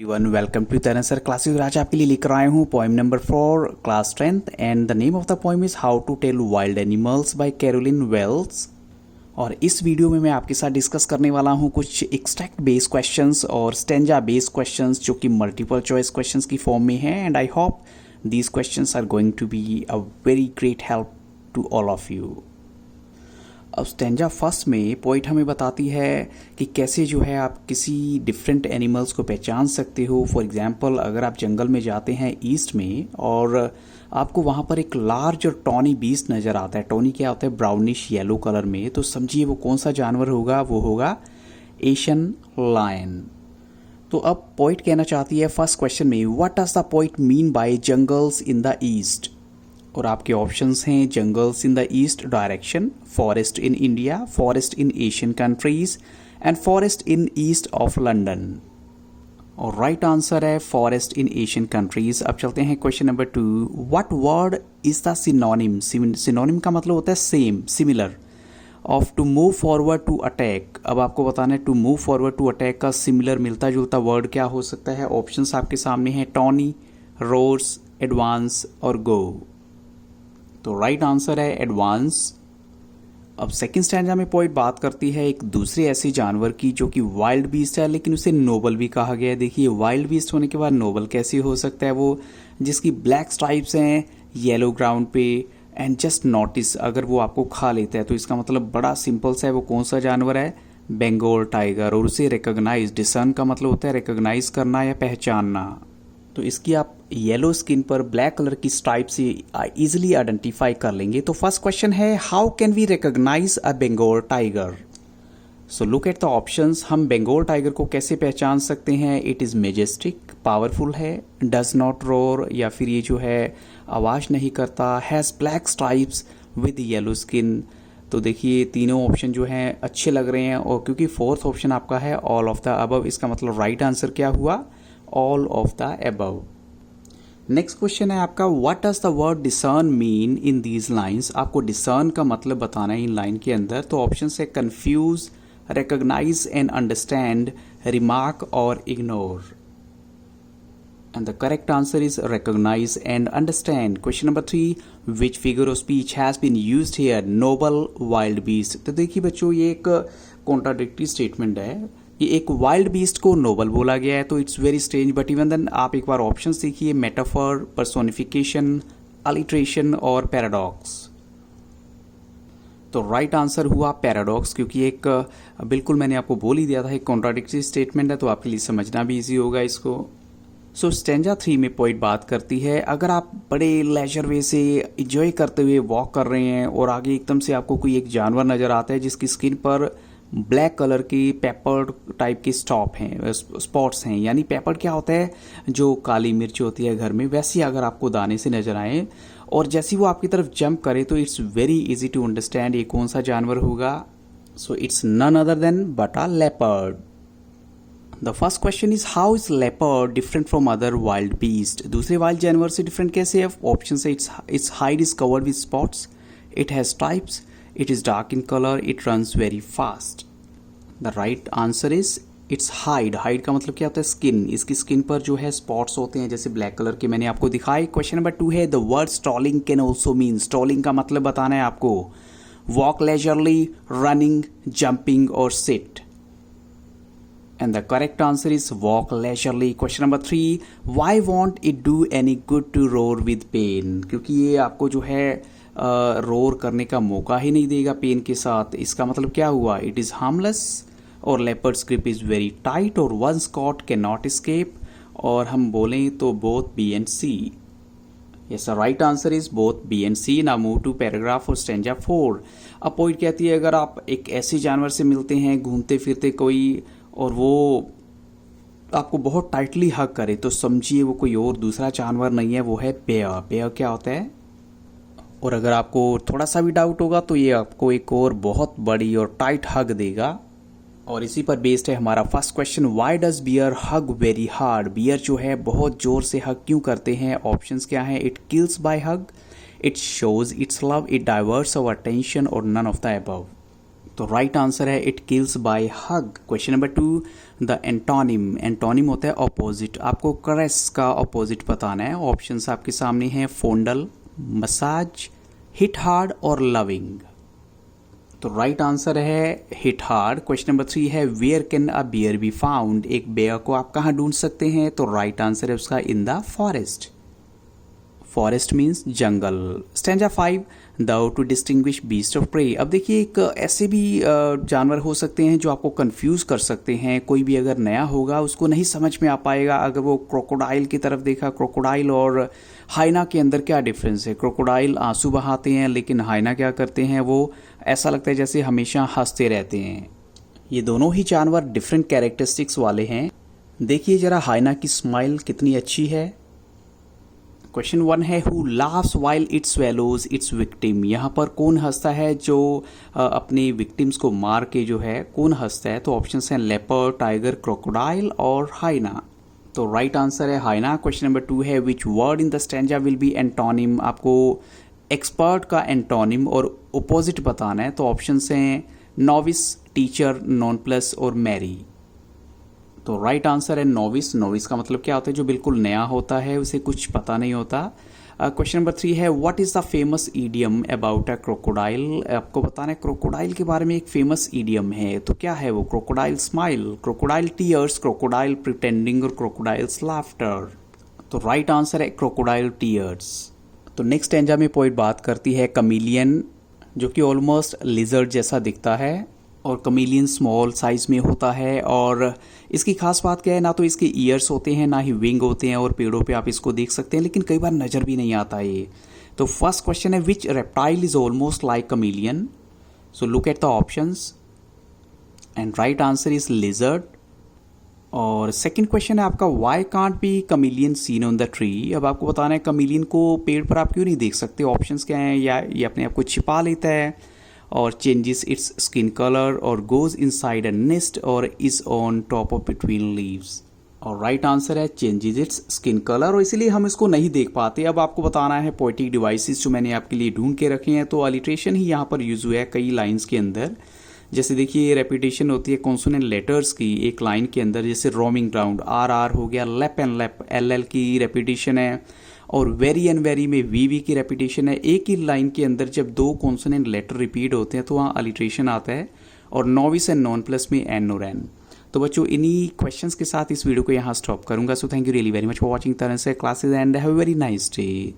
Everyone welcome to Taran sir classes. आज आपके लिए लेकर आया हूँ poem number 4 class 10th and the name of the poem is how to tell wild animals by Carolyn Wells. और इस वीडियो में मैं आपके साथ डिस्कस करने वाला हूँ कुछ एक्सट्रैक्ट बेस्ड क्वेश्चंस और स्टेंजा बेस्ड क्वेश्चंस जो कि मल्टीपल चॉइस क्वेश्चंस की फॉर्म में हैं and I hope these questions are going to be a very great help to all of you. अब स्टेंजा फर्स्ट में पोइट हमें बताती है कि कैसे जो है आप किसी डिफरेंट एनिमल्स को पहचान सकते हो। फॉर एग्जांपल अगर आप जंगल में जाते हैं ईस्ट में और आपको वहाँ पर एक लार्ज और टॉनी बीस्ट नज़र आता है। टॉनी क्या होता है? ब्राउनिश येलो कलर में। तो समझिए वो कौन सा जानवर होगा? वो होगा एशियन लायन। तो अब पोइट कहना चाहती है फर्स्ट क्वेश्चन में, what does the poet mean by jungles in the east? और आपके ऑप्शंस हैं jungles in the east direction, forest in India, forest in Asian countries and forest in east of London. और right answer है forest in Asian countries. अब चलते हैं question number 2, what word is the synonym? Synonym का मतलब होता है same, similar of to move forward to attack. अब आपको बताना है to move forward to attack का सिमिलर मिलता जुलता वर्ड क्या हो सकता है। ऑप्शंस आपके सामने हैं टॉनी, रोर्स, एडवांस और गो। तो राइट आंसर है एडवांस। अब सेकंड स्टैंजा में पोइट बात करती है एक दूसरे ऐसे जानवर की जो कि वाइल्ड बीस्ट है लेकिन उसे नोबल भी कहा गया है। देखिए वाइल्ड बीस्ट होने के बाद नोबल कैसे हो सकता है? वो जिसकी ब्लैक स्ट्राइप्स हैं येलो ग्राउंड पे एंड जस्ट नोटिस अगर वो आपको खा लेता है तो इसका मतलब बड़ा सिंपल सा है। वो कौन सा जानवर है? बंगाल टाइगर। और उसे रिकॉग्नाइज, डिसर्न का मतलब होता है रिकॉग्नाइज करना या पहचानना। तो इसकी आप येलो स्किन पर ब्लैक कलर की स्ट्राइप से इजीली आइडेंटिफाई कर लेंगे। तो फर्स्ट क्वेश्चन है how can we recognise a Bengal tiger? So look at the options. हम बंगाल टाइगर को कैसे पहचान सकते हैं? इट इज़ मेजेस्टिक, पावरफुल है, डज नॉट रोर या फिर ये जो है आवाज़ नहीं करता, has black stripes with yellow skin. तो देखिए तीनों ऑप्शन जो हैं अच्छे लग रहे हैं और क्योंकि फोर्थ ऑप्शन आपका है ऑल ऑफ द अबव, इसका मतलब राइट आंसर क्या हुआ? All of the above. Next question है आपका what does the word discern mean in these lines? आपको डिसर्न का मतलब बताना है इन लाइन के अंदर। तो ऑप्शन है confuse, recognise and understand, remark और ignore. And the correct answer is recognise and understand. Question number 3, which figure of speech has been used here? Noble, wild beast. तो देखिए बच्चों ये एक कॉन्ट्राडिक्टरी स्टेटमेंट है। ये एक वाइल्ड बीस्ट को नोबल बोला गया है तो it's very strange, but even then आप एक बार ऑप्शन देखिए, मेटाफर, पर्सोनिफिकेशन, अलिट्रेशन और पैराडॉक्स। तो राइट आंसर हुआ पैराडॉक्स क्योंकि एक बिल्कुल मैंने आपको बोल ही दिया था एक कॉन्ट्राडिक्टरी स्टेटमेंट है तो आपके लिए समझना भी इजी होगा इसको। सो स्टेंजा 3 में पोइट बात करती है अगर आप बड़े लेजर वे से इंजॉय करते हुए वॉक कर रहे हैं और आगे एकदम से आपको कोई एक जानवर नज़र आता है जिसकी स्किन पर ब्लैक कलर की पेपर टाइप की स्पॉट्स हैं, यानी पेपर क्या होता है? जो काली मिर्च होती है घर में, वैसी अगर आपको दाने से नजर आए और जैसी वो आपकी तरफ जंप करे तो it's very easy to understand ये कौन सा जानवर होगा। So it's none other than but a leopard. The first question is how is leopard different from other wild beast? दूसरे वाइल्ड जानवर से डिफरेंट कैसे है? ऑप्शन से its hide is covered with spots, it has stripes, it is dark in color, it runs very fast. The right answer is its hide. Hide का मतलब क्या होता है? स्किन। इसकी स्किन पर जो है स्पॉट्स होते हैं जैसे ब्लैक कलर के, मैंने आपको दिखाए। क्वेश्चन नंबर 2 है the word stalking can also mean? Stalking का मतलब बताना है आपको। वॉक लेजरली, रनिंग, जंपिंग और sit. And the correct answer is walk leisurely. Question number 3, why won't it do any good to roar with pain? क्योंकि ये आपको जो है रोर करने का मौका ही नहीं देगा पेन के साथ। इसका मतलब क्या हुआ? इट इज़ हार्मलेस और leopard's grip is very tight और once caught can not escape. और हम बोलें तो both B and C. Yes sir, right answer is both B and C. Now move to paragraph और स्टेंजा 4। अब poet कहती है अगर आप एक ऐसे जानवर से मिलते हैं घूमते फिरते कोई और वो आपको बहुत टाइटली हग करे तो समझिए वो कोई और दूसरा जानवर नहीं है, वो है बेयर। बेयर क्या होता है? और अगर आपको थोड़ा सा भी डाउट होगा तो ये आपको एक और बहुत बड़ी और टाइट हग देगा। और इसी पर बेस्ड है हमारा first question, why does bear hug very hard? Bear जो है बहुत जोर से हग क्यों करते हैं? ऑप्शंस क्या हैं? It kills by hug, it shows its love, it diverts our attention और नन ऑफ द अबव। तो राइट आंसर है it kills by hug. Question number 2, the antonym, antonym होता है ऑपोजिट, आपको करेस का ऑपोजिट बताना है। ऑप्शंस आपके सामने हैं फोंडल, मसाज, हिट हार्ड और लविंग। तो राइट आंसर है हिट हार्ड। क्वेश्चन नंबर 3 है where can a bear be found, एक बेयर को आप कहाँ ढूंढ सकते हैं, तो राइट आंसर है उसका in the forest. Forest means जंगल। Stanza 5, though to distinguish beast of prey. अब देखिए एक ऐसे भी जानवर हो सकते हैं जो आपको कंफ्यूज कर सकते हैं, कोई भी अगर नया होगा उसको नहीं समझ में आ पाएगा। अगर वो क्रोकोडाइल की तरफ देखा, क्रोकोडाइल और हाइना के अंदर क्या डिफरेंस है। क्रोकोडाइल आंसू बहाते हैं लेकिन हाइना क्या करते हैं, वो ऐसा लगता है जैसे हमेशा हंसते रहते हैं। ये दोनों ही जानवर डिफरेंट कैरेक्टरिस्टिक्स वाले हैं। देखिए जरा हाइना की स्माइल कितनी अच्छी है। क्वेश्चन 1 है who laughs while it swallows it's victim, यहाँ पर कौन हंसता है जो अपने विक्टिम्स को मार के जो है कौन हंसता है, तो ऑप्शन हैं लेपर्ड, टाइगर, क्रोकोडाइल और हाइना। तो राइट आंसर है हाइना। क्वेश्चन नंबर 2 है which word in the stanza will be antonym, आपको एक्सपर्ट का एंटोनिम और ओपोजिट बताना है। तो ऑप्शन हैं नॉविस, टीचर, नॉन प्लस और मैरी। तो राइट आंसर है नोविस। नोविस का मतलब क्या होता है, जो बिल्कुल नया होता है, उसे कुछ पता नहीं होता। क्वेश्चन नंबर 3 है what is the famous idiom about a crocodile, आपको बताना है क्रोकोडाइल के बारे में एक फेमस ईडियम है, तो क्या है वो, crocodile smile, crocodile tears, crocodile pretending और क्रोकोडाइल्स लाफ्टर। तो राइट आंसर है क्रोकोडाइल टीयर्स। तो नेक्स्ट स्टैंजा में पोइट बात करती है कमीलियन, जो कि ऑलमोस्ट लिजर्ड जैसा दिखता है और कमीलियन स्मॉल साइज में होता है। और इसकी खास बात क्या है, ना तो इसके ईयर्स होते हैं ना ही विंग होते हैं, और पेड़ों पे आप इसको देख सकते हैं लेकिन कई बार नज़र भी नहीं आता ये। तो फर्स्ट क्वेश्चन है which reptile is almost like chameleon, so look at the options and right answer is lizard. और सेकंड क्वेश्चन है आपका why can't be chameleon seen on the tree, अब आपको बताना है कमीलियन को पेड़ पर आप क्यों नहीं देख सकते। ऑप्शंस क्या हैं, या ये अपने आप को छिपा लेता है और चेंजेस इट्स स्किन कलर और गोज इनसाइड अ नेस्ट और is on top of between leaves. और राइट आंसर है चेंजेस इट्स स्किन कलर, और इसीलिए हम इसको नहीं देख पाते। अब आपको बताना है पोएटिक डिवाइसेस जो मैंने आपके लिए ढूंढ के रखे हैं। तो अलिट्रेशन ही यहाँ पर यूज हुआ है कई लाइन्स के अंदर। जैसे देखिए रेपिटेशन होती है कॉन्सोनेंट लेटर्स की एक लाइन के अंदर, जैसे रोमिंग ग्राउंड आर आर हो गया, लेप एंड लेप एल एल की रेपिटेशन है, और वेरी एंड वेरी में वी वी की रेपिटेशन है। एक ही लाइन के अंदर जब दो कॉन्सोनेंट लेटर रिपीट होते हैं तो वहाँ अलिट्रेशन आता है। और नॉविस एंड नॉन प्लस में एन और एन। तो बच्चों इन्हीं क्वेश्चंस के साथ इस वीडियो को यहाँ स्टॉप करूंगा। So thank you really very much for watching तरह से classes and have a very nice day.